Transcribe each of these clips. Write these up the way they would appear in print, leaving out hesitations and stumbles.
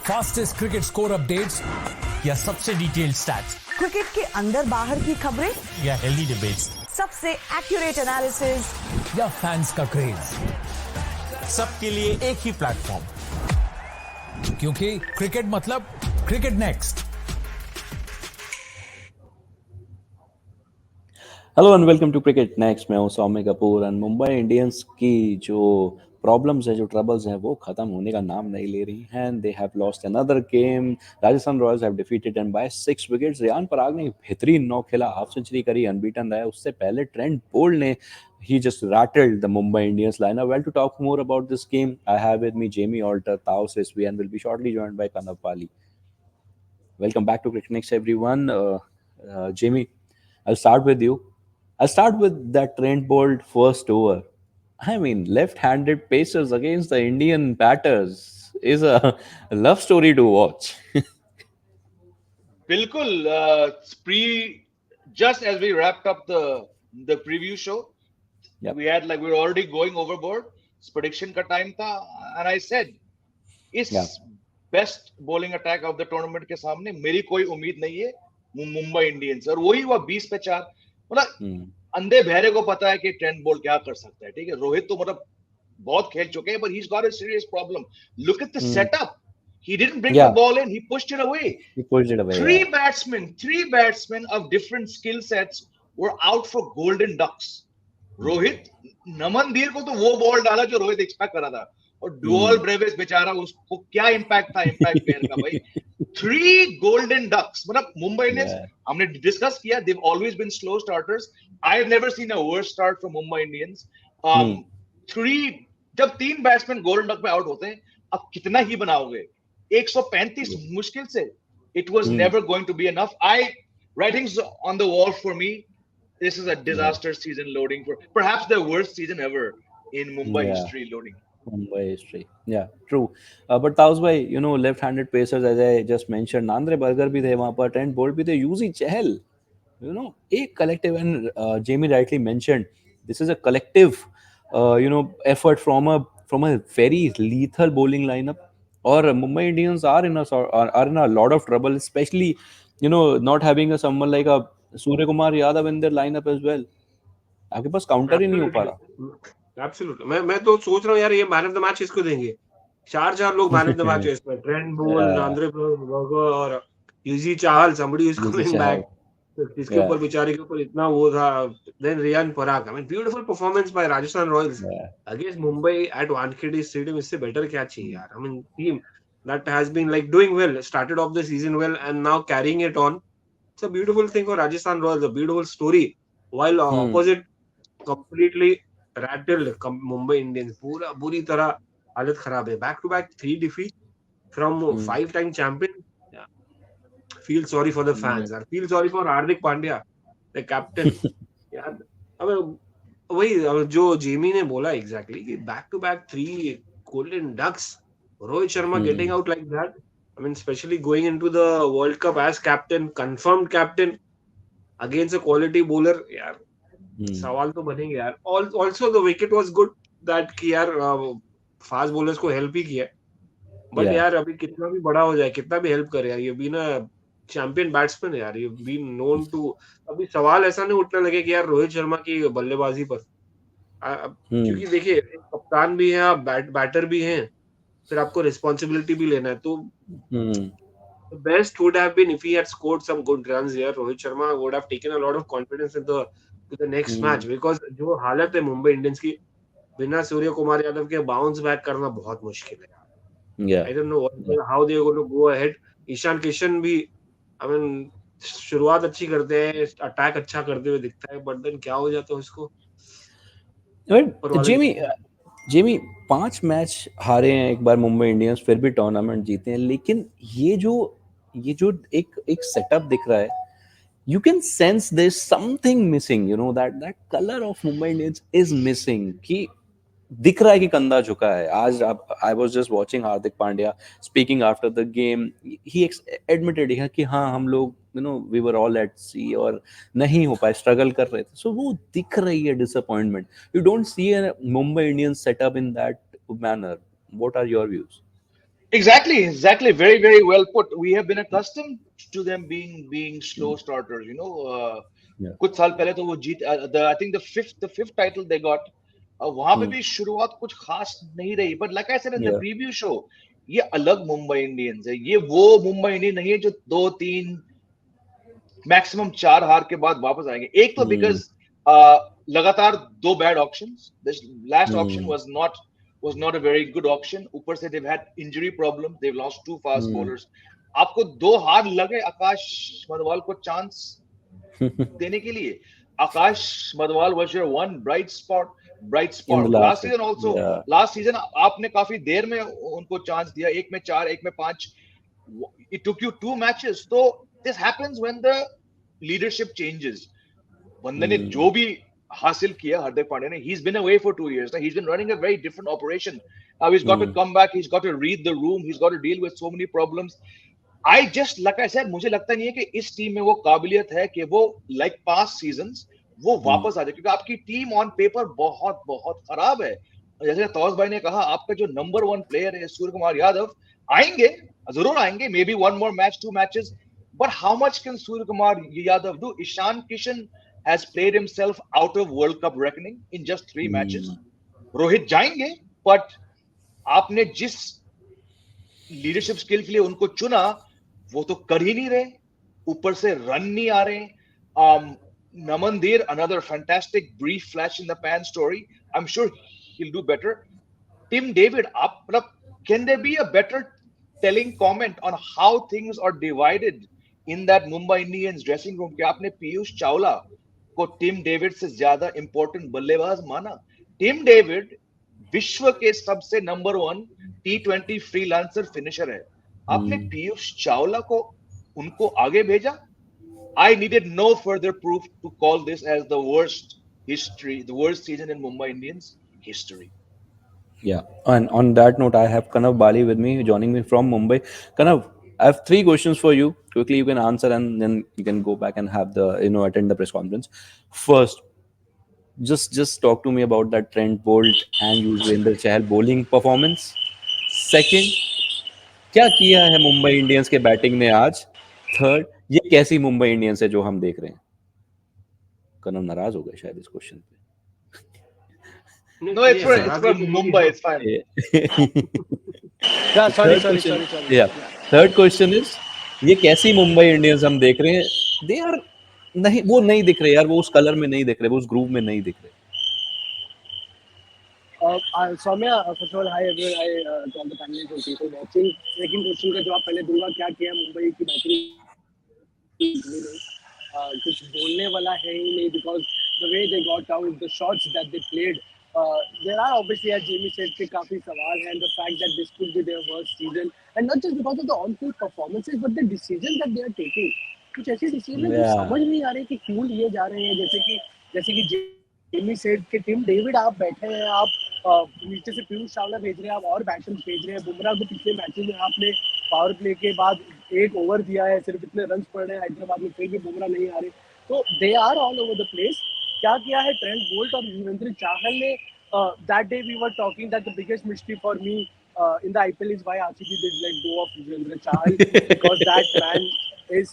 Fastest cricket score updates या सबसे detailed stats cricket के अंदर बाहर की खबरें या हेल्दी डिबेट्स, सबसे एक्यूरेट एनालिसिस या फैंस का क्रेज, सबके लिए एक ही प्लेटफॉर्म, क्योंकि क्रिकेट मतलब cricket next. Hello and welcome to cricket next. मैं हूं सौम्य कपूर एंड मुंबई इंडियंस की जो प्रॉब्लम्स है, जो ट्रबल्स हैं, वो खत्म होने का नाम नहीं ले रही हैं। They have lost another game. Rajasthan Royals have defeated them by 6 wickets. Riyan Parag ने बेहतरीन नॉक खेला, हाफ सेंचुरी करी, अनबीटन रहा। उससे पहले ट्रेंट बोल्ट ने he just rattled the Mumbai Indians lineup. Well, to talk more about this game, I have with me Jamie Alter, Tao Sisby, and will be shortly joined by Kanav Pali. Welcome back to Cricket Next, everyone. Jamie, I'll start with you. I'll start with that Trent Bolt first over. I mean, left-handed pacers against the Indian batters is a love story to watch. बिल्कुल pre just as we wrapped up the preview show, Yep. we had like we were already going overboard. Prediction का time था, and I said इस Yeah. Best bowling attack of the tournament के सामने मेरी कोई उम्मीद नहीं है मुंबई इंडियंस। और वही हुआ 20 पे 4। मतलब अंधे बहरे को पता है कि ट्रेंट बोल्ट क्या कर सकता है। ठीक है, रोहित तो मतलब बहुत खेल चुके हैं, but he's got a serious problem. Look at the setup. He didn't bring Yeah. the ball in. He pushed it away. He pushed it away. Three Yeah. batsmen of different skill sets were out for golden ducks. Rohit नमन धीर को तो वो ball डाला जो Rohit expect कर रहा था, और डुअल ब्रेविस बेचारा, उसको क्या इम्पैक्ट था इम्पैक्ट प्लेयर का भाई। 3 golden ducks। मतलब मुंबई इंडियंस, हमने डिस्कस किया, they've always been slow starters. I've never seen a worse start from Mumbai Indians. 3 जब 3 बैट्समैन गोल्डन डक पे आउट होते हैं, अब कितना ही बनाओगे? 135 मुश्किल से। It was never going to be enough. Writings on the wall for me. This is a disaster season loading, for perhaps the worst season ever in Mumbai history loading. Mumbai history. Yeah, true. But Taus bhai, you know, left-handed pacers, as I just mentioned, Andre Burger bhi the वहाँ पर, Trent Bolt bhi the, Yuzi Chahal, you know, a collective, and Jamie rightly mentioned, this is a collective, effort from a very lethal bowling lineup. Or Mumbai Indians are in a lot of trouble, especially, not having someone like a Surya Kumar Yadav in their lineup as well. आपके पास counter ही नहीं हो पा रहा। Absolutely. मैं तो सोच रहा हूँ यार, ये मैन ऑफ द मैच इसको देंगे। 4 लोग मैन ऑफ द मैच है इसमें। ट्रेंट बोल्ट, आंद्रे बर्गर और Yuzi Chahal, somebody is coming back. इसके ऊपर बेचारे के ऊपर इतना वो था। Then Riyan Parag, I mean beautiful performance by Rajasthan Royals against Mumbai at Wankhede Stadium. इससे बेटर क्या चाहिए यार? I mean team that has been like doing well, started off the season well and now carrying it on. It's a beautiful thing for Rajasthan Royals, a beautiful story. While opposite completely rattled Mumbai Indians, पूरा बुरी तरह हालत खराब है। Back to back 3 defeat from 5-time champion. Feel sorry for the fans. I feel sorry for Hardik Pandya, the captain. यार अब वही जो जेमी ने बोला exactly कि back to back 3 golden ducks. Rohit Sharma getting out like that. I mean, especially going into the World Cup as captain, confirmed captain against a quality bowler. यार सवाल तो बनेंगे यार। Also the wicket was good that कि यार fast bowlers को help ही किया। But यार अभी कितना भी बड़ा हो जाए, कितना भी हेल्प करे यार, ये भी ना चैंपियन बैट्समैन है यार, ये बीन नोन टू। अभी सवाल ऐसा नहीं उठने लगे कि यार रोहित शर्मा की बल्लेबाजी पर, क्योंकि देखिए कप्तान भी है, आप बैटर भी हैं, फिर आपको रिस्पॉन्सिबिलिटी भी लेना है। तो best would have been if he had scored some good runs here. Rohit Sharma would have taken a lot of confidence in the next match, because जो हालत है मुंबई इंडियंस की, बिना सूर्य कुमार यादव के बाउंस बैक करना बहुत मुश्किल है। I don't know how they are going to go ahead. Ishan Kishan भी, I mean, शुरुआत अच्छी करते हैं, अटैक अच्छा करते हुए दिखता है, बट देन क्या हो जाता है उसको। जेमी 5 मैच हारे हैं एक बार मुंबई इंडियंस, फिर भी टूर्नामेंट जीते हैं। लेकिन ये जो एक सेटअप दिख रहा है, you can sense there's something missing, that color of Mumbai Indians is missing. कि दिख रहा है कि कंधा झुका है। आज I was just watching Hardik Pandya speaking after the game. He admitted कि हाँ हम लोग we were all at sea और नहीं हो पाए, struggle कर रहे थे। So वो दिख रही है disappointment. You don't see a Mumbai Indians set up in that manner. What are your views? Exactly. Very, very well put. We have been accustomed to them being slow starters. Yeah. कुछ साल पहले तो वो जीत I think the fifth title they got. वहां पे Hmm. भी शुरुआत कुछ खास नहीं रही. But like I said in the Yeah. preview show, ये अलग मुंबई इंडियंस है. ये वो मुंबई इंडियन नहीं है जो 2-3 मैक्सिमम 4 हार के बाद वापस आएंगे. एक तो Hmm. बिकॉज लगातार 2 bad options. This last option Hmm. was not a very good option. ऊपर से they've had injury problems. They've lost 2 fast Hmm. bowlers. आपको 2 हार लगे आकाश मधवाल को चांस देने के लिए. आकाश Madhwal was your one bright In the spot last last season also. yeah. Last season आपने काफी देर में उनको चांस दिया. एक में 4, एक में 5. It took you 2 matches. So this happens when the leadership changes. बंदे ने जो भी हासिल किया हार्दिक पांड्या ने, he's been away for 2 years. He's been running a very different operation. Now he's got to come back. He's got to read the room. He's got to deal with so many problems. Like I said, मुझे लगता नहीं है कि इस team में वो काबिलियत है कि वो like past seasons वो वापस आ जाए, क्योंकि आपकी टीम ऑन पेपर बहुत बहुत खराब है. जैसे तौस भाई ने कहा, आपका जो नंबर 1 प्लेयर है सूर्य कुमार यादव, आएंगे, जरूर आएंगे, may be 1 more match, 2 matches, but how much can Surya Kumar Yadav do? Ishan Kishan has played himself out of World Cup reckoning in just 3 matches. Rohit जाएंगे, but आपने जिस लीडरशिप स्किल के लिए उनको चुना वो तो कर ही नहीं रहे. ऊपर से रन नहीं आ रहे. Namandir, another fantastic brief flash in the pan story. I'm sure he'll do better. Tim David, can there be a better telling comment on how things are divided in that Mumbai Indians dressing room? कि आपने पीयूष चावला को Tim David से ज्यादा important बल्लेबाज माना. Tim David विश्व के सबसे नंबर 1 T20 फ्रीलांसर फिनिशर है. आपने पीयूष चावला को उनको आगे भेजा. I needed no further proof to call this as the worst season in Mumbai Indians history. Yeah, and on that note, I have Kanav Bali with me, joining me from Mumbai. Kanav, I have 3 questions for you. Quickly, you can answer, and then you can go back and have attend the press conference. First, just talk to me about that Trent Bolt and Yuzvendra Chahal bowling performance. Second, क्या किया है Mumbai Indians के batting ने आज? Third, ये कैसी Mumbai Indians है जो हम देख रहे हैं? कनव नाराज हो गए शायद इस क्वेश्चन पे. No, it's for Mumbai. It's fine. Yeah, sorry. Yeah. Third question is, ये कैसी मुंबई इंडियंस हम देख रहे हैं? They are नहीं, वो नहीं दिख रहे यार, वो उस कलर में नहीं दिख रहे, वो उस ग्रुप में नहीं दिख रहे. Soumya, first of all, hi everyone. Hi to all the panelists and people watching. Second question का जवाब पहले दूंगा. क्या किया मुंबई की बैटिंग? कुछ बोलने वाला है ही नहीं, because the way they got out, the shots that they played, there are obviously, as Jamie said, के काफी सवाल हैं, and the fact that this could be their worst season, and not just because of the on-field performances, but the decisions that they are taking. कुछ ऐसे decisions हैं जो समझ नहीं आ रहे कि क्यों लिए जा रहे हैं. जैसे कि जेमी सेड कि टिम डेविड आप बैठे हैं, आप नीचे से पीयूष चावला भेज रहे हैं, आप और बैटर्स भेज रहे हैं. बुमराह को पिछले मैचेस में आपने पावर प्ले के बाद 1 ओवर दिया है, सिर्फ इतने रन पड़ रहे हैं हैदराबाद में, फिर भी बुमराह नहीं आ रहे. तो they are all over the place. क्या किया है ट्रेंट बोल्ट और युजवेंद्र चाहल ने? That day we were talking that the biggest mystery for me in the IPL is why RCB did let go of Yuzvendra Chahal, because that man is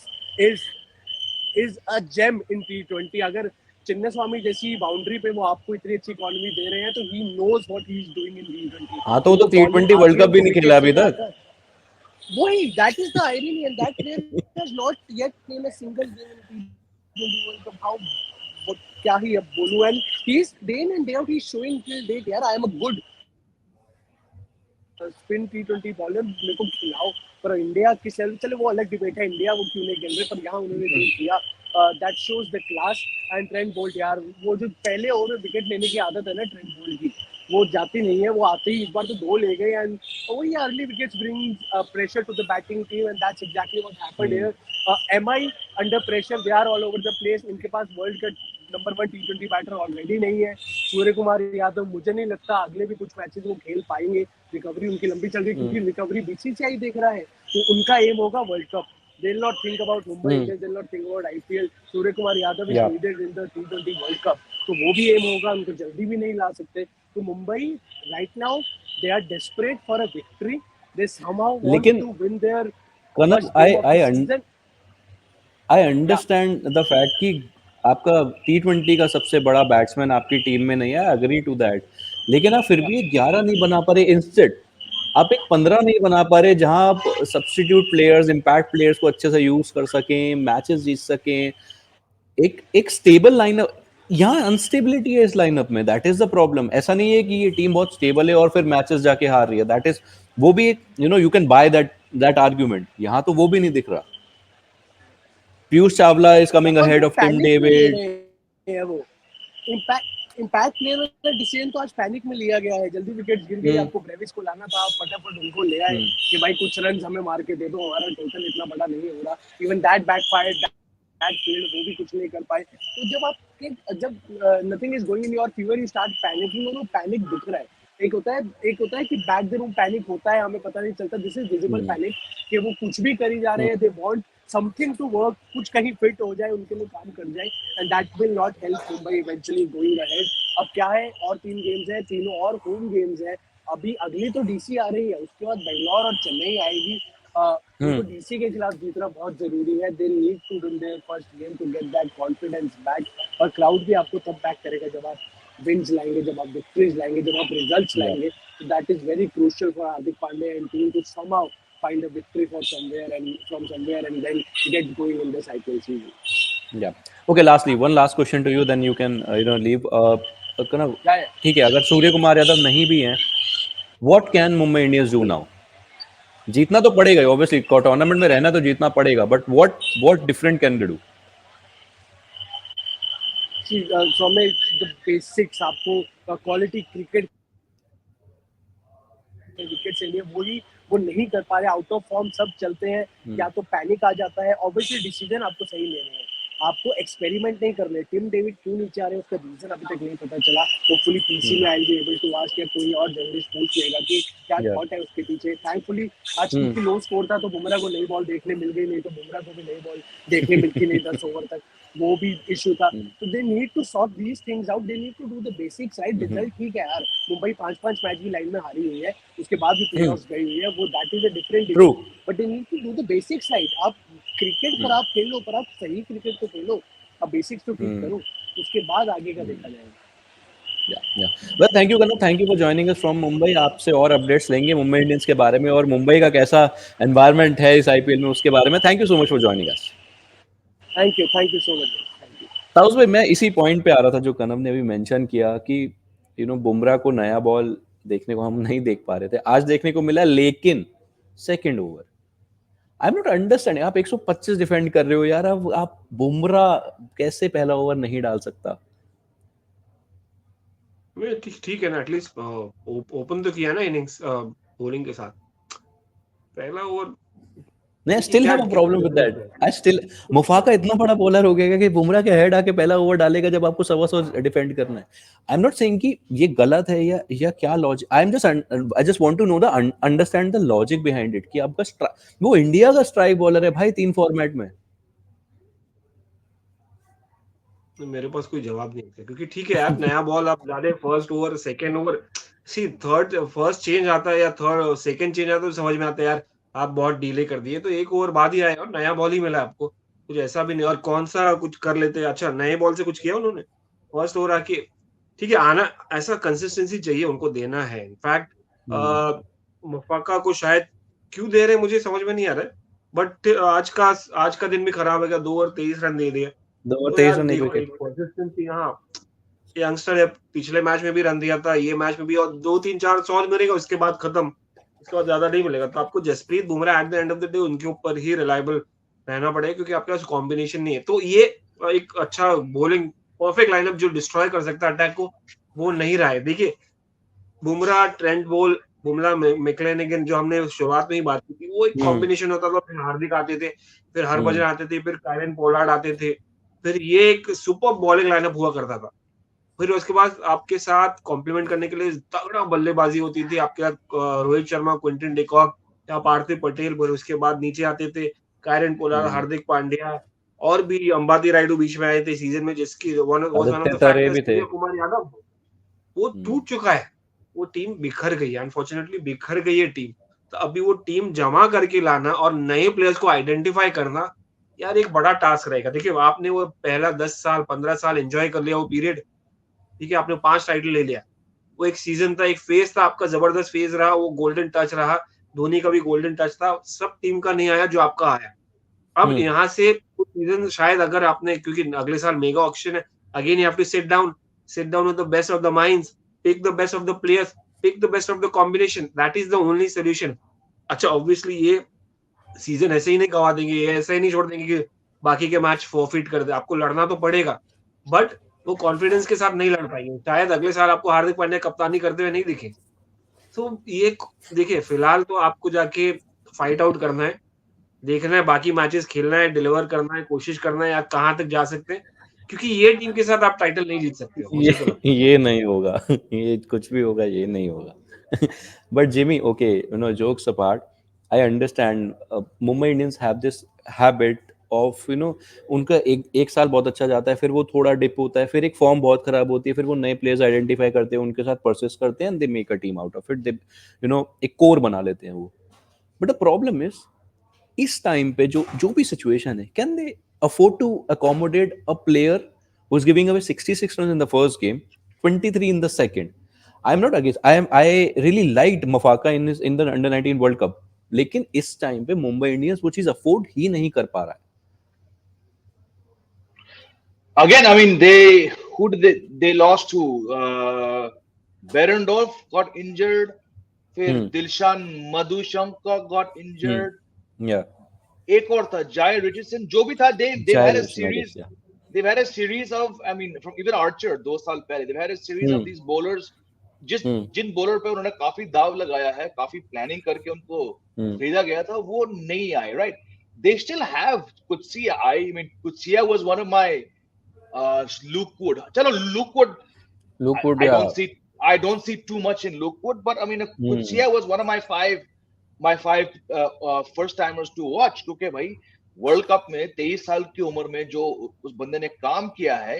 a gem in T20. अगर चिन्नास्वामी जैसी boundary पे वो आपको इतनी अच्छी economy they रहे हैं, तो he knows what he is doing in T20. हाँ, तो वो तो T20 वर्ल्ड कप भी नहीं खेला अभी तक. वही, that is the irony, and that player has not yet played a single game in T20 World Cup. How क्या ही अब बोलूं, and he's day in and day out he's showing till date यार I am a good spin T20 bowler, मेरे को खिलाओ. पर India की चले वो अलग डिबेट है, इंडिया वो क्यों नहीं खेल रहे, पर यहाँ उन्होंने जो किया that shows the class. And Trent Boult यार, वो जो पहले ओवर में विकेट लेने की आदत है ना ट्रेंट बोल्ट की, वो जाती नहीं है. वो आते ही इस बार तो 2 ले गए, एंड वही early wickets bring pressure to the batting team, and that's exactly what happened here. MI under pressure, they are all over the place. इनके पास वर्ल्ड का नंबर 1 T20 बैटर ऑलरेडी नहीं है. सूर्य कुमार यादव मुझे नहीं लगता अगले भी कुछ मैचेस वो खेल पाएंगे. रिकवरी उनकी लंबी चल रही है, क्योंकि रिकवरी बीसीसीआई देख रहा है, तो उनका एम होगा world cup. They will not think about Mumbai Indians, they will not think about IPL. Surya Kumar Yadav is needed in the T20 World Cup, तो वो भी एम होगा, उनको जल्दी भी नहीं ला सकते. तो Mumbai right now they are desperate for a victory, They somehow want लेकिन to win their Kanav first game of the season. I understand the fact कि आपका T20 का सबसे बड़ा बैट्समैन आपकी टीम में नहीं है, एग्री टू दैट, लेकिन आप फिर भी 11 नहीं बना पा रहे, इंस्टेड आप एक 15 नहीं बना पा रहे जहां आप सब्स्टिट्यूट प्लेयर्स, इंपैक्ट प्लेयर्स को अच्छे से यूज कर सकें, मैचेस जीत सकें, एक स्टेबल लाइनअप। यहाँ अनस्टेबिलिटी है इस लाइनअप में, दैट इज द प्रॉब्लम। ऐसा नहीं है कि ये टीम बहुत स्टेबल है और फिर मैचेस जाके हार रही है, दैट इज, वो भी एक you can buy that argument. यहाँ तो वो भी नहीं दिख रहा। Piyush Chawla is coming ahead of Tim David. वो इम्पैक्ट प्लेयर का डिसीजन तो आज पैनिक में लिया गया है। जल्दी विकेट गिर गई, आपको ब्रेविस को लाना था, आप फटाफट उनको ले आए कि भाई कुछ रन हमें मार के दे दो, हमारा टोटल इतना बड़ा नहीं हो रहा। Even that backfired, that field, वो भी कुछ नहीं कर पाए। तो जब nothing is going in your favour, you start panicking, और वो पैनिक दिख रहा है। एक होता है कि बैक द रूम पैनिक होता है, हमें पता नहीं चलता। दिस इज विजिबल पैनिक कि वो कुछ भी करी जा रहे हैं, they want something to work, कुछ कहीं फिट हो जाए, उनके लिए काम कर जाए, and that will not help Mumbai eventually going ahead. अब क्या है, और 3 गेम्स है, तीनों और होम गेम्स है। अभी अगली तो डीसी आ रही है, उसके बाद बेंगलोर और चेन्नई आएगी। तो डीसी के खिलाफ जीतना बहुत जरूरी है। They need to win their first game to get that confidence back. और क्राउड भी आपको तब बैक करेगा जब आप विन्स लाएंगे, जब आप विक्ट्रीज लाएंगे, जब आप रिजल्ट्स लाएंगे। So that is very crucial for Hardik Pandya and team to somehow find a victory from somewhere and then get going in this IPL season. Yeah. Okay, lastly, one last question to you, then you can leave. ठीक है, अगर सूर्य कुमार यादव नहीं भी हैं, what can Mumbai Indians do now? जीतना तो पड़ेगा, obviously tournament में रहना तो जीतना पड़ेगा, but what different can they do? See, from the basics, आपको quality cricket विकेट से लिए वो नहीं कर पा रहे, आउट ऑफ फॉर्म सब चलते हैं, या तो पैनिक आ जाता है। ऑब्वियसली डिसीजन आपको सही लेने हैं, आपको एक्सपेरिमेंट नहीं करने। टिम डेविड क्यों नीचे आ रहे हैं उसका रीजन अभी तक नहीं पता चला। होपफुली पीसी में आई बी एबल टू आस्क, या कोई और जर्नलिस्ट पूछ लेगा कि क्या थॉट है उसके पीछे। थैंकफुली आज क्योंकि लो स्कोर था तो बुमराह को नई बॉल देखने मिल गई, नहीं तो बुमराह को भी नई बॉल देखने मिलती नहीं 10 ओवर तक, वो भी इशू था। तो they need to sort these things out, they need to do the basics right. Result ठीक है यार, मुंबई 5-5 मैच की लाइन में हारी हुई है, उसके बाद भी प्लेऑफ्स गई हुई है, वो that is a different issue, but they need to do the basics right. आप क्रिकेट पर आप खेलो, पर आप सही क्रिकेट तो खेलो, अब बेसिक्स तो ठीक करो, उसके बाद आगे का देखा जाएगा। Well, thank you Kanav, thank you for joining us from Mumbai. आपसे और अपडेट्स लेंगे मुंबई इंडियंस के बारे में और मुंबई का कैसा एनवायरनमेंट है इस आईपीएल में, उसके बारे में। Thank you so much for joining us. Thank you so much. ताउस भाई, मैं इसी पॉइंट पे आ रहा था जो कनव ने अभी मेंशन किया कि बुमराह को नया बॉल देखने को हम नहीं देख पा रहे थे, आज देखने को मिला, लेकिन second over I am not understanding. आप 125 डिफेंड कर रहे हो यार, अब आप बुमराह कैसे पहला ओवर नहीं डाल सकता? ठीक है ना, एटलीस्ट ओपन तो किया ना इनिंग्स बॉलिंग के साथ, पहला ओवर। नहीं, still have a problem with that. I still, Maphaka इतना बड़ा बॉलर हो गया कि बुमराह के हेड आके पहला ओवर डालेगा जब आपको 125 डिफेंड करना है। आई एम नॉट सेइंग कि ये गलत है या क्या logic, I just want to know the understand the logic behind it कि आपका वो इंडिया का स्ट्राइक बॉलर है भाई 3 फॉर्मेट में। मेरे पास कोई जवाब नहीं है, क्योंकि ठीक है यार, नया बॉल आप डाले, फर्स्ट ओवर सेकंड ओवर, सी फर्स्ट चेंज आता है या थर्ड सेकंड चेंज आता है तो समझ में आता है यार आप बहुत डिले कर दिए, तो 1 ओवर बाद ही आया और नया बॉल ही मिला आपको, कुछ ऐसा भी नहीं। और कौन सा कुछ कर लेते, अच्छा नए बॉल से कुछ किया उन्होंने फर्स्ट ओवर आके, ठीक है, आना ऐसा कंसिस्टेंसी चाहिए उनको, देना है। इनफैक्ट मुफाका को शायद क्यों दे रहे मुझे समझ में नहीं आ रहा है, बट आज का दिन भी खराब है, 2 ओवर 23 रन दे दिया, 2 ओवर 23 रन नहीं विकेट। कंसिस्टेंसी, हाँ यंगस्टर है, पिछले मैच में भी रन दिया था, ये मैच में भी, और 2-3-4 100 मिलेगा, उसके बाद खत्म, इसके बाद ज्यादा नहीं मिलेगा। तो आपको Jasprit Bumrah at the end of the day उनके ऊपर ही रिलायबल रहना पड़ेगा, क्योंकि आपके पास कॉम्बिनेशन नहीं है। तो ये एक अच्छा बॉलिंग परफेक्ट लाइनअप जो डिस्ट्रॉय कर सकता है अटैक को, वो नहीं रहा है। देखिए बुमराह, ट्रेंट बोल्ट, बुमराह, मैक्लेनेगन, जो हमने शुरुआत में ही बात की थी, वो एक कॉम्बिनेशन होता था। फिर हार्दिक आते थे, फिर हरभजन आते थे, फिर कायरन पोलार्ड आते थे, फिर ये एक सुपर बॉलिंग लाइनअप हुआ करता था। फिर उसके बाद आपके साथ कॉम्प्लीमेंट करने के लिए तगड़ा बल्लेबाजी होती थी, आपके साथ रोहित शर्मा, क्विंटन डिकॉक या पार्थिव पटेल, फिर उसके बाद नीचे आते थे कायरन पोलार्ड, हार्दिक पांड्या, और भी अंबाती रायडू बीच में आए थे सीजन में, जिसकी कुमार यादव, वो टूट चुका है, वो टीम बिखर गई है, अनफॉर्चुनेटली बिखर गई है टीम। तो अभी वो टीम जमा करके लाना और नए प्लेयर्स को आइडेंटिफाई करना यार एक बड़ा टास्क रहेगा। देखिए आपने वो पहला 10 साल 15 साल एंजॉय कर लिया वो पीरियड, ठीक है, आपने 5 टाइटल ले लिया, वो एक सीजन था, एक फेज था आपका, जबरदस्त फेज रहा, वो गोल्डन टच रहा, धोनी का भी गोल्डन टच था, सब टीम का नहीं आया जो आपका आया। अब यहाँ से सीजन शायद अगर आपने, क्योंकि अगले साल मेगा ऑक्शन है, again you have to sit down with the best of the minds, pick the best of the players, pick the best of the combination, that is the only solution. अच्छा obviously ये season ऐसे ही नहीं गवा देंगे, ये ऐसे ही नहीं छोड़ देंगे कि बाकी के मैच फॉरफिट कर दे, आपको लड़ना तो पड़ेगा, बट वो कॉन्फिडेंस के साथ नहीं लड़ पाएंगे। शायद अगले साल आपको हार्दिक पांड्या कप्तानी करते हुए नहीं दिखे। तो ये देखिए फिलहाल तो आपको जाके फाइट आउट करना है, देखना है, बाकी मैचेस खेलना है, डिलीवर करना है, कोशिश करना है आप कहाँ तक जा सकते हैं, क्योंकि ये टीम के साथ आप टाइटल नहीं जीत सकते हो। ये नहीं होगा, ये कुछ भी होगा, ये नहीं होगा। But Jimmy, okay, you know, jokes apart, I understand Mumbai Indians have this habit of, you know, उनका एक साल बहुत अच्छा जाता है, फिर वो थोड़ा डिप होता है, फिर एक फॉर्म बहुत खराब होती है, फिर वो नए प्लेयर्स आइडेंटिफाई करते हैं, उनके साथ परसिस्ट करते हैं, and they make a team out of it, they, you know, एक कोर बना लेते हैं वो। बट द प्रॉब्लम इज इस टाइम पे जो भी सिचुएशन है, can they afford to accommodate a player who is giving away 66 runs in the first game, 23 in the second? I am not against, I really liked Mafaka in the under 19 World Cup, लेकिन इस time पे Mumbai Indians वो चीज afford ही नहीं कर पा रहा है। Again, I mean, who did they lost to? Behrendorff got injured. फिर दिलशान मधुशंकर got injured. Yeah. एक और था जाय रिचर्डसन, जो भी था, they had a series. Yeah. They've had a series of, I mean, from even Archer 2 साल पहले, they've had a series of these bowlers, जिन बॉलर पे उन्होंने काफी दाव लगाया है, काफी प्लानिंग करके उनको खरीदा गया था, वो नहीं आए, right? They still have Kutsia. I mean, Kutsia was one of my Luke Wood. चलो Luke Wood, I don't see too much in Luke Wood, but I mean, Kutsia was one of my five first timers to watch, क्योंकि भाई world cup में 23 साल की उम्र में जो उस बंदे ने काम किया है,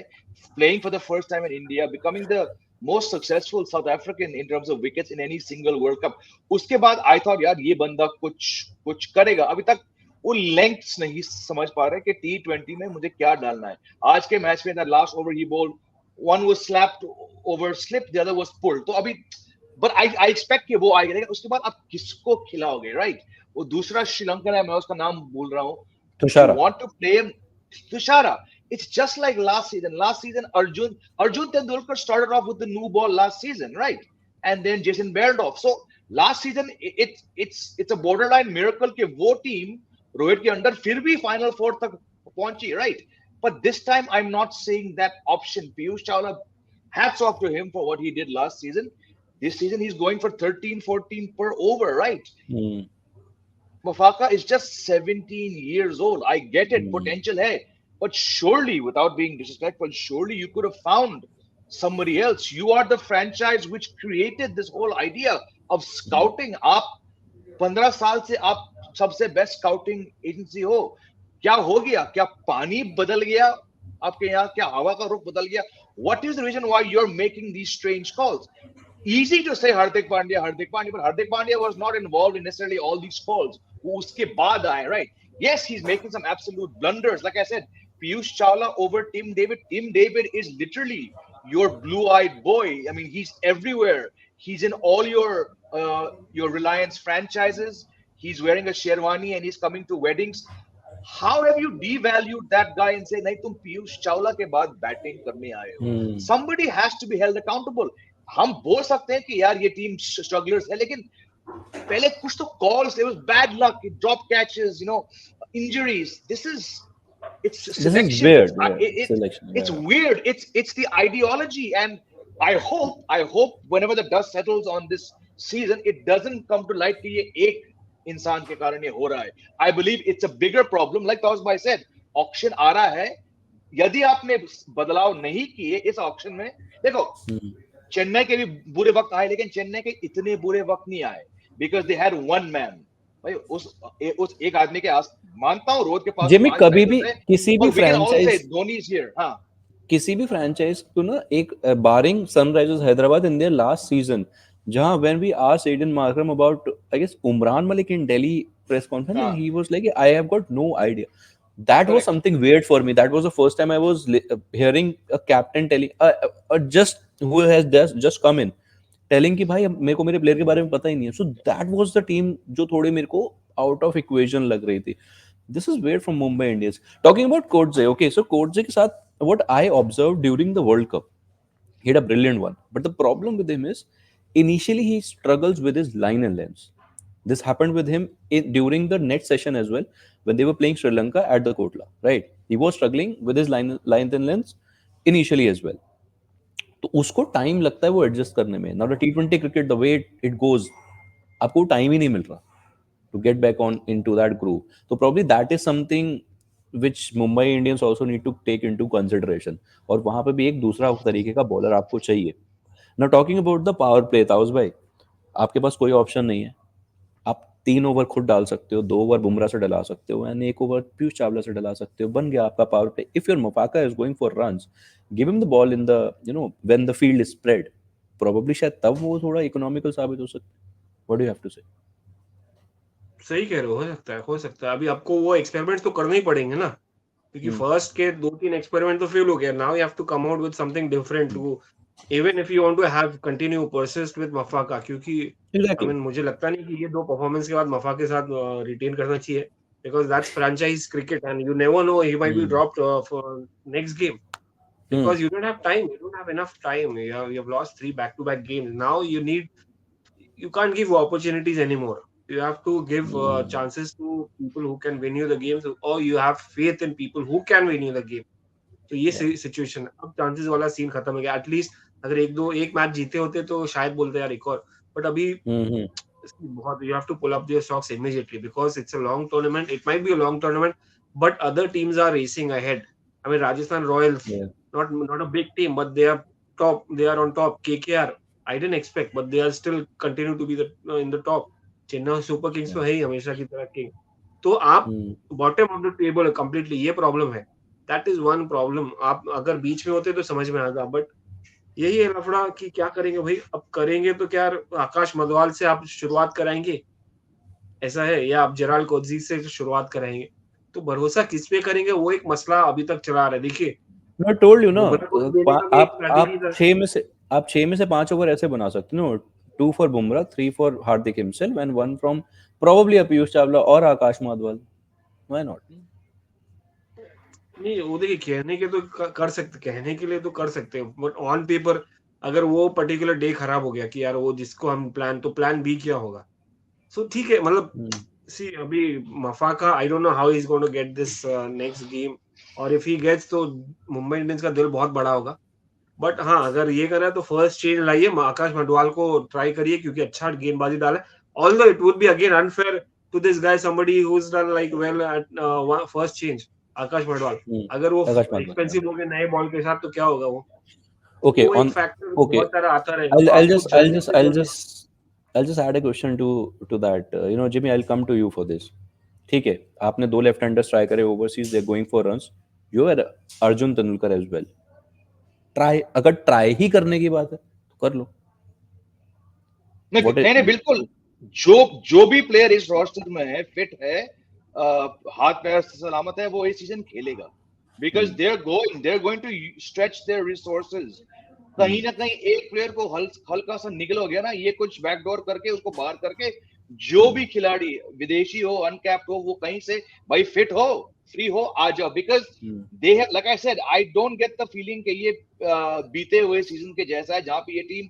playing for the first time in India, becoming the most successful south African in terms of wickets in any single world cup, उसके बाद आई थॉट यार ये बंदा कुछ करेगा। अभी तक वो लेंथ्स नहीं समझ पा रहे कि T20 में मुझे क्या डालना है। आज के मैच में the last over he ball, one was slapped over slip, the other was pulled, तो अभी बट आई एक्सपेक्ट कि वो आएगा, लेकिन उसके बाद आप किसको खिलाओगे, राइट? वो दूसरा श्रीलंकन है, मैं उसका नाम भूल रहा हूँ, Tushara. You want to play him, Tushara. It's just like last season. Last season, Arjun Tendulkar started off with the new ball last season, right? And then Jason Behrendorff. So last season, it's a borderline miracle कि वो team Rohit के under फिर भी Final Four तक पहुंची, right? But this time, I'm not seeing that option. Piyush Chawla, hats off to him for what he did last season. This season, he's going for 13, 14 per over, right? Mafaka is just 17 years old. I get it, potential hai, but surely, without being disrespectful, surely you could have found somebody else. You are the franchise which created this whole idea of scouting. आप 15 साल से आप सबसे best scouting agency हो, क्या हो गया? क्या पानी बदल गया आपके यहाँ? क्या हवा का रुख बदल गया? What is the reason why you're making these strange calls? Easy to say Hardik Pandya, but Hardik Pandya was not involved in necessarily all these calls. Uske baad aaye, right? Yes, he's making some absolute blunders. Like I said, Piyush Chawla over Tim David. Tim David is literally your blue-eyed boy. I mean, he's everywhere. He's in all your Reliance franchises. He's wearing a sherwani and he's coming to weddings. How have you devalued that guy and say, nahi, tum Piyush Chawla ke baad batting karne aaye ho? Somebody has to be held accountable. हम बोल सकते हैं कि यार ये team strugglers है, लेकिन पहले कुछ तो calls, there was bad luck, drop catches, you know, injuries. This is selection. It's weird. It's the ideology, and I hope whenever the dust settles on this season, it doesn't come to light कि ये एक इंसान के कारण ये हो रहा है. I believe it's a bigger problem. Like Tawaz bhai said, auction आ रहा है. यदि आपने बदलाव नहीं किए इस ऑक्शन में, देखो चेन्नई के भी बुरे वक्त आए, लेकिन चेन्नई के इतने बुरे वक्त नहीं आए, because they had one man. भाई उस एक आदमी के आस मानता हूं रोहित के पास जिमी कभी भी किसी भी फ्रैंचाइज, धोनी इज हियर, किसी भी फ्रैंचाइज को ना, एक barring Sunrisers Hyderabad in their last season, जहाँ when we asked Aiden Markram about I guess Umran Malik in Delhi press conference हाँ, and he was like I have got no idea. That was correct. something weird for me. That was the first time I was hearing a captain telling just who has just come in telling कि भाई मेरे को मेरे player के बारे में पता ही नहीं है. So that was the team जो थोड़ी मेरे को out of equation लग रही थी. This is weird from Mumbai Indians. Talking about Coetzee, okay, so Coetzee के साथ what I observed during the World Cup, he had a brilliant one. But the problem with him is initially he struggles with his line and lengths. This happened with him during the next session as well when they were playing Sri Lanka at the Kotla, right? He was struggling with his lines and lengths initially as well. तो उसको time लगता है वो adjust करने में. Now the T20 cricket the way it goes आपको time ही नहीं मिल रहा to get back on into that groove. So probably that is something which Mumbai Indians also need to take into consideration. और वहां पे भी एक दूसरा तरीके का बॉलर आपको चाहिए. Now talking about the power play, taus भाई, आपके पास कोई ऑप्शन नहीं है. आप 3 ओवर खुद डाल सकते हो, 2 ओवर बुमराह से डला सकते हो एंड 1 ओवर पीयूष चावला से डला सकते हो. बन गया आपका power play. If your Maphaka is going for runs, give him the ball in the when the field is spread. Probably शायद तब वो थोड़ा इकोनॉमिकल साबित हो सकता है. What do you have to say? सही कह रहे हो सकता है. अभी आपको वो एक्सपेरिमेंट्स तो करने ही पड़ेंगे ना, क्योंकि फर्स्ट के 2-3 एक्सपेरिमेंट तो फेल हो गया. Now you have to come out with something different to even if you want to have continue persist with Maphaka, क्योंकि आई मीन मुझे लगता नहीं कि ये 2 परफॉर्मेंस के बाद मफाका के साथ रिटेन करना चाहिए, because that's franchise cricket and you never know he might be dropped for next game. Because you don't have time, you don't have enough time. You have lost 3 back-to-back games. Now you can't give opportunities anymore. You have to give chances to people who can win you the games, or you have faith in people who can win you the game. तो ये situation अब chances वाला scene खत्म हो गया. At least अगर एक match जीते होते तो शायद बोलते यार एक और, बट अभी बहुत you have to pull up their socks immediately because it's a long tournament. It might be a long tournament, but other teams are racing ahead. I mean Rajasthan Royals, not a big team, but they are top. They are on top. KKR, I didn't expect, but they are still continue to be in the top. Chennai Super Kings तो है ही हमेशा की तरह king. तो आप bottom of the table completely, ये problem है. That is one problem. आप अगर बीच में होते तो समझ में आता, बट यही है लफड़ा कि क्या करेंगे भाई. अब करेंगे तो क्या आकाश मधवाल से आप शुरुआत कराएंगे, ऐसा है, या आप जेराल्ड कोएत्जे से शुरुआत कराएंगे. तो भरोसा किस पे करेंगे, वो एक मसला अभी तक चला रहा है. देखिए I told you, no, आप 6 में से 5 ओवर ऐसे बना सकते हो. 2 for Bumrah, 3 for Hardik himself and 1 from probably Piyush Chawla और आकाश माधवाल. Why not? नहीं वो देखिए कहने के तो कर सकते, कहने के लिए तो कर सकते हैं, बट ऑन पेपर अगर वो पर्टिकुलर डे खराब हो गया कि यार वो जिसको हम प्लान बी क्या होगा. सो ठीक है, मतलब सी अभी Maphaka I don't know how he is going to get this next game, और इफ ही गेट्स तो मुंबई इंडियंस का दिल बहुत बड़ा होगा. बट हाँ, अगर ये कर रहा है तो फर्स्ट चेंज लाइए, आकाश मडवाल को ट्राई करिए, क्योंकि अच्छा गेंदबाजी डाला है. Although it would be again unfair to this guy, somebody who is done like well at first change, Akash Madhwal. अगर वो एक्सपेंसिव हो गए नए बॉल के साथ तो क्या होगा वो. Okay, on okay, I'll just add a question to that. Jimmy, I'll come to you for this. ठीक है, आपने 2 लेफ्ट हैंडर्स ट्राई करे overseas, they going for runs. You are Arjun Tendulkar as well. अगर ट्राई ही करने की बात है तो कर लो. नहीं बिल्कुल. जो भी प्लेयर इस रोस्टर में है, फिट है, हाथ पैर सलामत है, वो इस सीजन खेलेगा. Because they're going to stretch their resources. कहीं ना कहीं एक प्लेयर को हल्का सा निकल हो गया ना, ये कुछ बैकडोर करके उसको बाहर करके, जो भी खिलाड़ी विदेशी हो, अनकैप्ड हो, वो कहीं से भाई फिट हो, फ्री हो, आ जाओ. Because they have, like I said, I don't get the feeling कि ये बीते हुए सीजन के जैसा है जहां पे ये टीम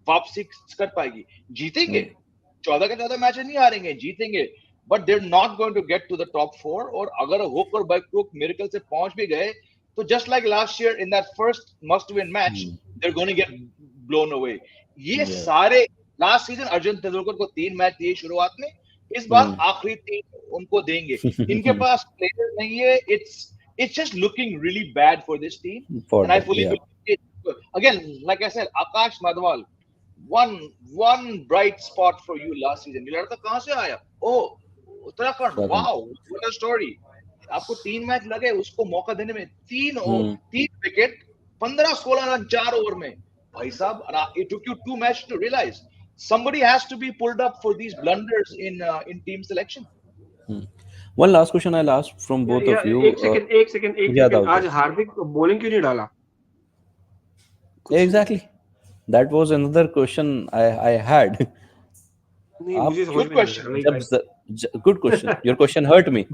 वापसी कर पाएगी. जीतेंगे 14 के 14 मैच नहीं हारेंगे, जीतेंगे, but they are not going to get to the top 4. और अगर हुक और बाय क्रुक मिरेकल से पहुंच भी गए तो just like last year in that first must win match, they are going to get blown away. ये सारे लास्ट सीजन अर्जुन तेंदुलकर को 3 मैच दिए शुरुआत में, इस बार आखिरी 3 उनको देंगे. इनके पास प्लेयर नहीं है. It's just looking really bad for this team, and I fully again, like I said, Akash Madhwal, one bright spot for you last season. ये लड़का कहां से आया? Uttarakhand. Wow, what a story. आपको 3 मैच लगे उसको मौका देने में, 3 विकेट, 15-16 रन 4 ओवर में. भाई साहब, it took you 2 match to realize. somebody has to be pulled up for these blunders in team selection. One last question I'll ask from both of you. एक second आज हार्दिक bowling क्यों नहीं डाला? Exactly. That was another question I had. नहीं, मुझे समझ में नहीं आया. Good question. Your question hurt me.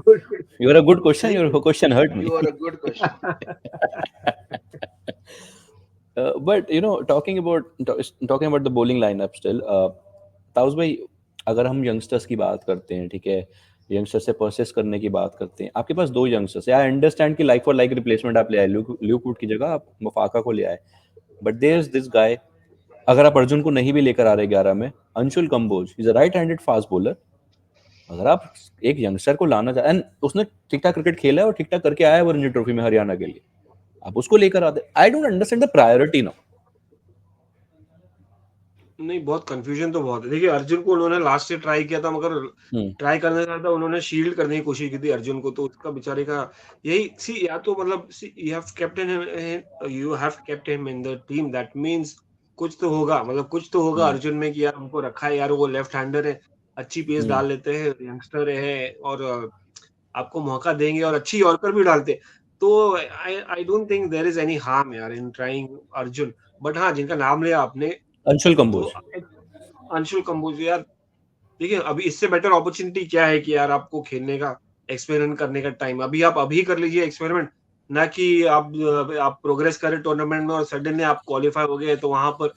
You are a good question. Your question hurt me. You are a good question. But you know, talking about the bowling lineup still, taus भाई, अगर हम youngsters की बात करते हैं, ठीक है, यंगस्टर से परचेस करने की बात करते हैं, आपके पास दो यंगस्टर्स है. आई अंडरस्टैंड कि लाइक फॉर लाइक रिप्लेसमेंट आप ले आए, ल्यूक वुड की जगह आप मफाका को ले आए, but there is this guy. अगर आप अर्जुन को नहीं भी लेकर आ रहे 11 में, Anshul Kamboj is a right handed fast bowler. अगर आप एक यंगस्टर को लाना चाहते, एंड उसने ठीक ठाक क्रिकेट खेला है और ठीक ठाक करके आया है वो रणजी ट्रॉफी में हरियाणा के लिए, आप उसको लेकर आते. I don't understand the priority now. नहीं, बहुत कंफ्यूजन तो बहुत है. देखिए, अर्जुन को उन्होंने लास्ट से ट्राई किया था, मगर ट्राई करने से ज्यादा उन्होंने शील्ड करने की कोशिश की थी अर्जुन को, तो उसका बेचारे का यही सी, या तो मतलब you have kept him in the team, that means कुछ तो होगा, मतलब कुछ तो होगा अर्जुन में कि यार हमको रखा है, यार वो लेफ्ट हैंडर है, अच्छी पेस डाल लेते हैं, यंगस्टर है और आपको मौका देंगे, और अच्छी यॉर्कर भी डालते. तो I don't think there is any harm यार इन ट्राइंग अर्जुन. बट हाँ, जिनका नाम लिया आपने, अंशुल कंबोज यार, देखिए अभी इससे बेटर अपॉर्चुनिटी क्या है कि यार आपको खेलने का, एक्सपेरिमेंट करने का टाइम अभी कर लीजिए एक्सपेरिमेंट, ना कि आप प्रोग्रेस करें टूर्नामेंट में और सडनली आप क्वालिफाई हो गए तो वहां पर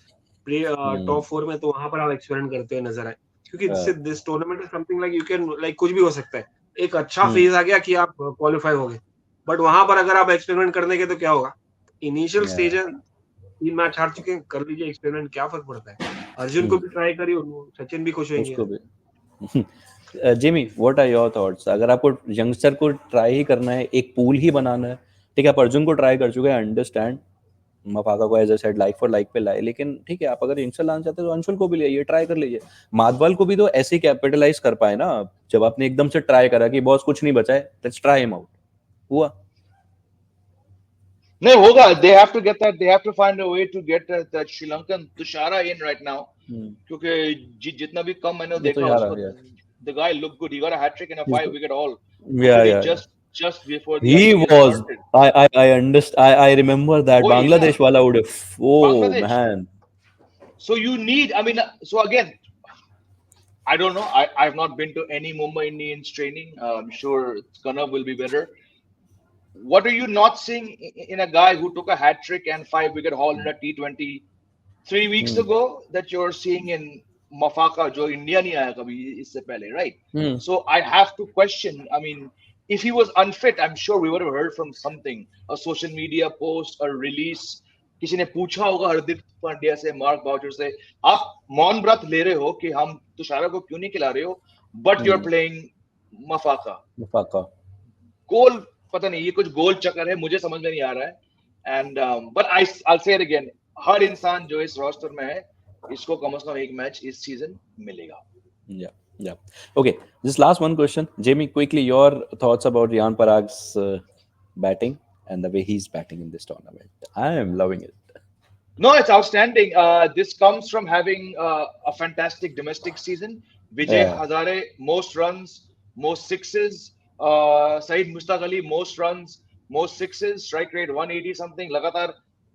टॉप 4 में, तो वहां पर आप एक्सपेरिमेंट करते हुए नजर आए. क्योंकि this tournament is something like you can like कुछ भी हो सकता है. एक अच्छा फेज आ गया कि आप क्वालिफाई हो गए, बट वहां पर अगर आप एक्सपेरिमेंट करने के तो क्या होगा? इनिशियल स्टेज है, 3 मैच हार चुके हैं, कर लीजिए एक्सपेरिमेंट, क्या फर्क पड़ता है? अर्जुन को भी ट्राई करिए, सचिन भी खुश होंगे. Jimmy, what are your thoughts? अगर आपको यंगस्टर को ट्राई ही करना है, एक पूल ही बनाना है, ठीक है, आप अर्जुन को ट्राई कर चुके हैं, अंडरस्टैंड, मफाका को as a said like for like पे लाए, लेकिन ठीक है, आप अगर यंगस्टर लाना चाहते हैं तो अंशुल को भी ले, ट्राई कर लीजिए. माधवाल को भी तो ऐसे ही कैपिटलाइज कर पाए ना, जब आपने एकदम से ट्राई करा कि बॉस कुछ नहीं बचा है, लेट्स ट्राई हिम आउट, हुआ नहीं होगा. They have to get that. They have to find a way to get that Sri Lankan Tushara in right now. क्योंकि जितना भी कम मैंने देखा उसको, the guy looked good. He got a hat trick and a 5-wicket haul. Yeah. Just before he was. I understand. I remember that Bangladesh wala would have. Oh Bangladesh. Man. So you need. I mean, so again, I don't know. I've not been to any Mumbai Indians training. I'm sure Kanav will be better. What are you not seeing in a guy who took a hat trick and 5-wicket haul in a T20 3 weeks ago that you're seeing in Mafaka, jo India nahi aaya kabhi isse pehle, right? So I have to question. I mean, if he was unfit, I'm sure we would have heard from something, a social media post, a release. किसी ने पूछा होगा हार्दिक पांड्या से, Mark Boucher से, आप मौन व्रत ले रहे हो कि हम तुषारा को क्यों नहीं खिला रहे हो, but you are playing Maphaka. गोल पता नहीं, ये कुछ गोल चक्कर है, मुझे समझ में नहीं आ रहा है. And but I'll say it again, हर इंसान जो इस रोस्टर में है, इसको कम से कम एक मैच इस सीजन मिलेगा. Yeah. Okay, just last one question, Jamie, quickly, your thoughts about Riyan Parag's batting and the way he's batting in this tournament. I am loving it. No, it's outstanding. This comes from having a fantastic domestic season. Vijay Hazare, most runs, most sixes. Saeed Mushtaq Ali, most runs, most sixes. Strike rate 180 something. लगातार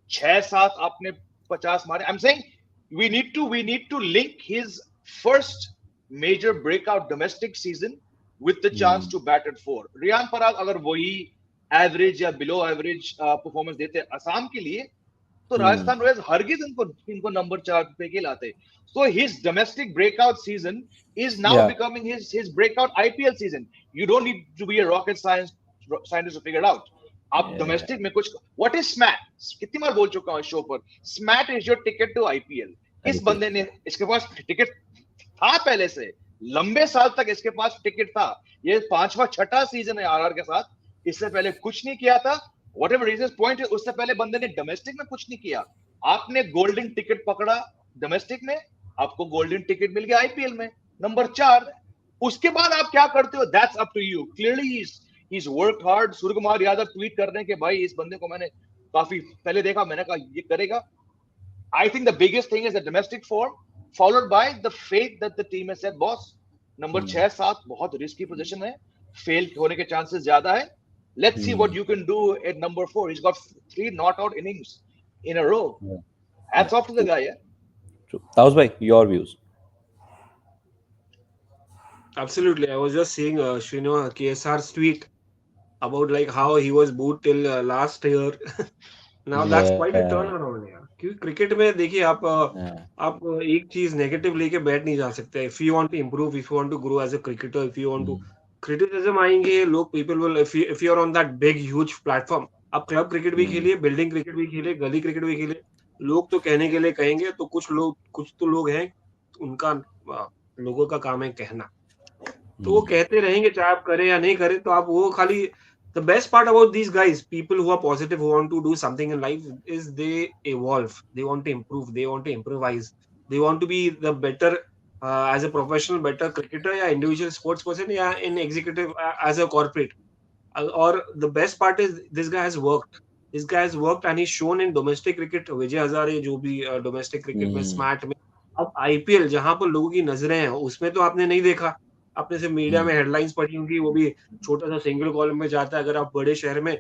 6-7 आपने 50 मारे. I'm saying we need to link his first major breakout domestic season with the chance to bat at 4. Riyan Parag अगर वही average या below average performance देते असम के लिए, तो राजस्थान रॉयल्स हरगिज इनको नंबर 4 पे के लाते. So his domestic breakout season is now becoming his breakout IPL season. You don't need to be a rocket scientist to figure it out. आप domestic में कुछ, what is SMAT? कितनी बार बोल चुका हूँ इस शो पर, SMAT is your ticket to IPL. इस बंदे ने, इसके पास टिकट था पहले से, लंबे साल तक इसके पास टिकट था. ये 5वां-6वां सीजन है आरआर के साथ. इससे पहले कुछ नहीं किया था. Whatever reasons, point है, उससे पहले बंदे ने डोमेस्टिक में कुछ नहीं किया. आपने गोल्डन टिकट पकड़ा डोमेस्टिक में, आपको गोल्डन टिकट मिल गया आईपीएल में नंबर 4. उसके बाद आप क्या करते हो, that's up to you. Clearly he's worked hard. Surya Kumar Yadav tweet कर रहे हैं कि भाई इस बंदे को मैंने काफी पहले देखा, मैंने कहा ये करेगा. I think the biggest thing is the domestic form. followed by the faith that the team has said, boss, number 6-7 बहुत रिस्की पोजीशन है, फेल होने के चांसेस ज्यादा है. Let's see what you can do at number 4. He's got 3 not out innings in a row. Hats off to the guy. Yeah. True. Taus bhai, your views. Absolutely. I was just seeing Shrino KSR's tweet about like how he was booed till last year. Now that's quite a turnaround. Yeah. क्योंकि cricket में देखिए आप एक चीज negative लेके बैठ नहीं जा सकते. If you want to improve, if you want to grow as a cricketer, if you want to criticism आएंगे लोग, people will, if you are on that big huge platform, आप क्लब क्रिकेट भी खेलिए, बिल्डिंग क्रिकेट भी खेलिए, गली cricket भी खेलिए, लोग तो कहने के लिए कहेंगे. तो कुछ तो लोग हैं उनका लोगों का काम है कहना, तो वो कहते रहेंगे चाहे आप करें या नहीं करें. तो आप वो खाली the best part about these guys, people who are positive, who want to do something in life, is they evolve, they want to improve, they want to improvise, they want to be the better as a professional, better cricketer या individual sports person या in executive as a corporate. Or the best part is this guy has worked and he's shown in domestic cricket. Vijay Hazare जो भी domestic cricket में smart में, अब IPL जहां पर लोगों की नजरें हैं उसमें तो आपने नहीं देखा. आपने से मीडिया में हेडलाइंस पढ़ी होंगी, वो भी छोटा सा सिंगल कॉलम में जाता है. अगर आप बड़े शहर में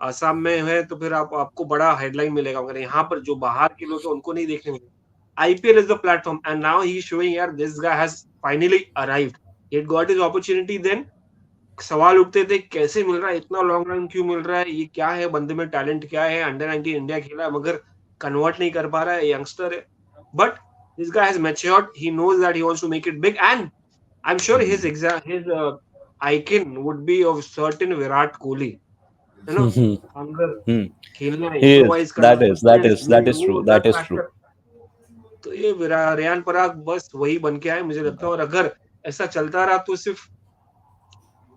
असम में है तो फिर आपको बड़ा हेडलाइन मिलेगा. मगर यहाँ पर जो बाहर के लोग हैं उनको नहीं देखने मिलेगा. IPL is the platform and now he is showing यार this guy has finally arrived. He had got his opportunity then. सवाल उठते थे कैसे मिल रहा है, इतना लॉन्ग रन क्यों मिल रहा है, ये क्या है, बंदे में टैलेंट क्या है, अंडर 19 इंडिया खेला मगर कन्वर्ट नहीं कर पा रहा है, यंगस्टर है. But this guy has matured, he knows that he wants to make it big and I'm sure his icon would be of certain Virat Kohli. You know, hunger, खेलना, improvise करना. That is true. That is true. तो ये Ryan पराग बस वही बन के आए मुझे लगता है. और अगर ऐसा चलता रहा तो सिर्फ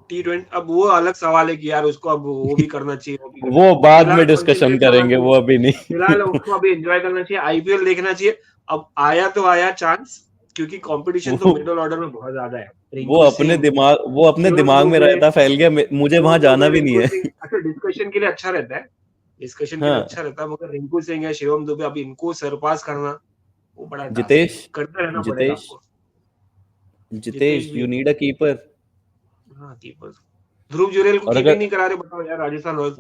T20, अब वो अलग सवाल है कि यार उसको अब वो भी करना चाहिए. वो बाद में डिस्कशन करेंगे, वो अभी नहीं. फिलहाल उसको अभी एंजॉय करना चाहिए, IPL देखना चाहिए. अब आया तो आया चांस, क्योंकि कंपटीशन तो मिडिल ऑर्डर में बहुत ज्यादा है. वो अपने दिमाग में रहता, फैल गया, मुझे वहां जाना भी नहीं है. अच्छा, डिस्कशन के लिए अच्छा रहता है, मगर रिंकू सिंह है, शिवम दुबे, अब इनको सरपास करना वो बड़ा करते रहना पड़ेगा. Jitesh you need a keeper. हां, कीपर ध्रुव जुरेल को कीपिंग नहीं करा रहे, बताओ यार. राजस्थान रॉयल्स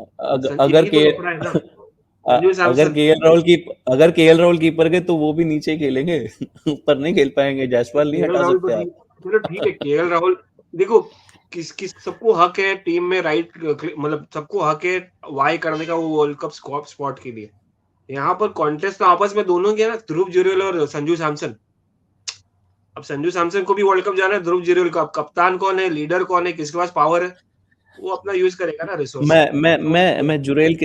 अगर केएल राहुल कीपर गए तो वो भी नीचे खेलेंगे, ऊपर नहीं खेल पाएंगे. जायसवाल नहीं हटा सकते आप. चलो ठीक है, केएल राहुल देखो किस सबको हक है टीम में, राइट, मतलब सबको हक है वाई करने का वो वर्ल्ड कप स्पॉट के लिए. यहाँ पर कॉन्टेस्ट तो आपस में दोनों के ना, ध्रुव जुरेल और संजू सैमसन. अब संजू सैमसन को भी वर्ल्ड कप जाना है, ध्रुव जुरेल का कप्तान कौन है, लीडर कौन है, किसके पास पावर है, वो अपना यूज करेगा ना रिसोर्स. मैं जुरेल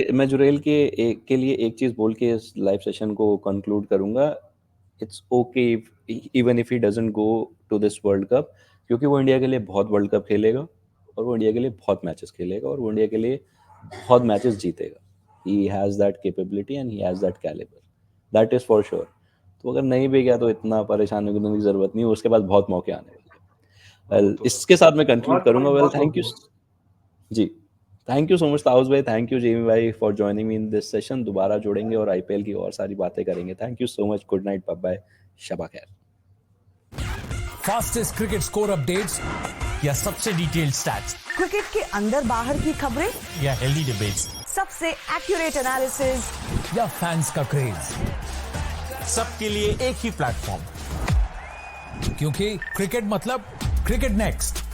के लिए एक चीज बोल के इस लाइव सेशन को कंक्लूड करूंगा. It's okay even if he doesn't go to this World Cup, क्योंकि वो इंडिया के लिए बहुत वर्ल्ड कप खेलेगा और वो इंडिया के लिए बहुत मैचेस खेलेगा और वो इंडिया के लिए बहुत मैचेस जीतेगा. He has that capability and he has that calibre, that is for sure. तो अगर नहीं भी गया तो इतना परेशान होने की जरूरत नहीं है, उसके बाद बहुत मौके आने वाले. वेल, इसके साथ मैं कंक्लूड करूंगा. Well, thank you ji, thank you so much ताउस भाई, थैंक यू जेमी भाई for joining me in this session. दोबारा जोड़ेंगे और आईपीएल की और सारी बातें करेंगे. Thank you so much, good night, bye bye, शबा खैर. फास्टेस्ट क्रिकेट स्कोर अपडेट्स या सबसे डिटेल्ड स्टैट्स, क्रिकेट के अंदर बाहर की खबरें या हेल्दी डिबेट्स, सबसे एक्यूरेट एनालिसिस या फैंस का क्रेज, सबके लिए एक ही प्लेटफॉर्म, क्योंकि क्रिकेट मतलब क्रिकेट नेक्स्ट.